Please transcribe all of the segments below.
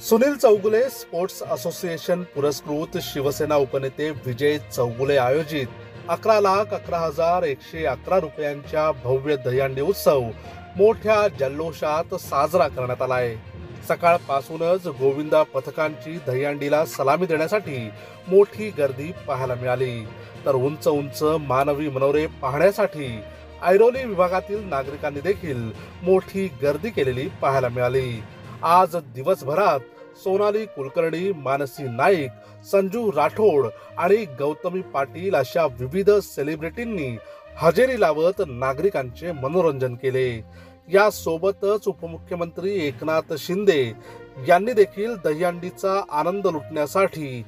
Sunil Chougule sports association पुरस्कृत शिवसेना उपनेते विजय चौगुले आयोजित 11,11,111 रुपयांच्या भव्य दहीहंडी उत्सव मोठ्या जल्लोषात साजरा करण्यात आला आहे। सकाळपासूनच गोविंदा पथकांची दहीहंडीला सलामी देण्यासाठी मोठी गर्दी पाहायला मिळाली, तर उंच उंच मानवी मनोरे पाहण्यासाठी ऐरोली विभागातील नागरिकांनी देखील मोठी गर्दी केलेली पाहायला मिळाली। आज दिवसभरात सोनाली कुलकर्णी, मानसी नाईक, संजू राठोड आणि गौतमी पाटील अशा विविध सेलिब्रिटींनी हजेरी लावत नागरिकांचे मनोरंजन केले। यासोबतच उपमुख्यमंत्री एकनाथ शिंदे यांनी देखील दहीहंडीचा आनंद लुटण्यासाठी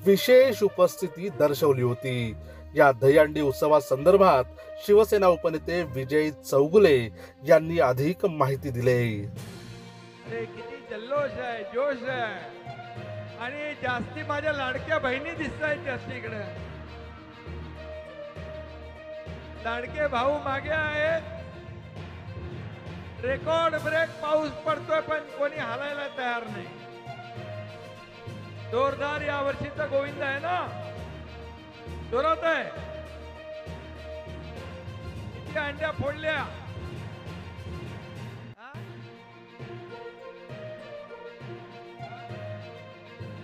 विशेष उपस्थिती दर्शवली होती। या दहीहंडी उत्सवासंदर्भात शिवसेना उपनेते विजय चौगुले यांनी अधिक माहिती दिली। अरे किती जल्लोष आहे, जोश आहे आणि जास्ती माझ्या लाडक्या बहिणी दिसतायत जास्ती इकडे। लाडके भाऊ मागे आहेत। रेकॉर्ड ब्रेक पाऊस पडतोय पण कोणी हालायला तयार नाही। जोरदार या वर्षीचा गोविंद आहे ना, जोरात आहे। किती अंड्या फोडल्या,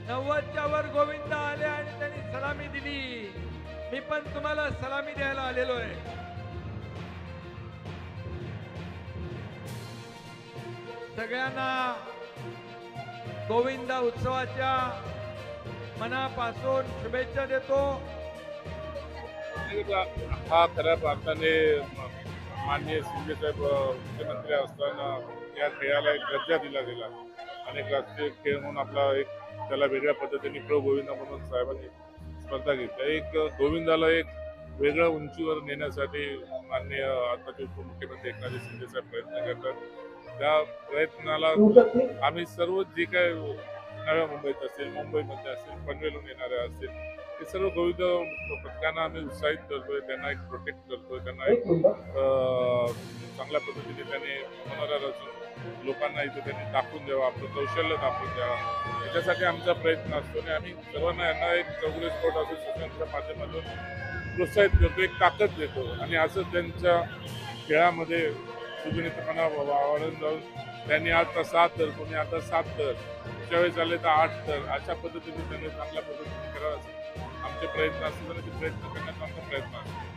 90च्या वर गोविंद आले आणि त्यांनी सलामी दिली। मी पण तुम्हाला सलामी द्यायला आलेलो आहे। सगळ्यांना गोविंदा उत्सवाच्या मनापासून शुभेच्छा देतो। हा खऱ्या अर्थाने माननीय शिंदे साहेब मुख्यमंत्री असताना या खेळाला एक दर्जा दिला गेला आणि राष्ट्रीय खेळ म्हणून आपला एक त्याला वेगळ्या पद्धतीने प्रो गोविंदा म्हणून साहेबांनी स्पर्धा घेतल्या। एक गोविंदाला एक वेगळ्या उंचीवर नेण्यासाठी माननीय आताचे उपमुख्यमंत्री एकनाथ शिंदे साहेब प्रयत्न करतात। त्या प्रयत्नाला आम्ही सर्व जे काय नव्या मुंबईत असेल, मुंबईमध्ये असेल, पनवेलहून येणारे असतील, ते सर्व गोविंद पथकांना आम्ही उत्साहित करतोय, त्यांना एक प्रोटेक्ट करतोय, त्यांना एक चांगल्या पद्धतीने त्यांनी मनोरा रचून लोकांना इथे त्यांनी दाखवून द्यावं, आपलं कौशल्य दाखवून द्यावं, याच्यासाठी आमचा प्रयत्न असतो आणि आम्ही सर्वांना यांना एक चौगुले स्पोर्ट असोसिएशनच्या माध्यमातून प्रोत्साहित करतो, एक ताकद देतो आणि असं त्यांच्या खेळामध्ये सुजनितपणा वाढून जाऊन त्यांनी आता 7 तर, कोणी आता 7 तर, त्यावेळेस आले तर 8 तर, अशा पद्धतीने त्यांनी चांगल्या पद्धतीने करावं असं आमचे प्रयत्न असतात आणि ते प्रयत्न करण्याचा आमचा प्रयत्न असतो।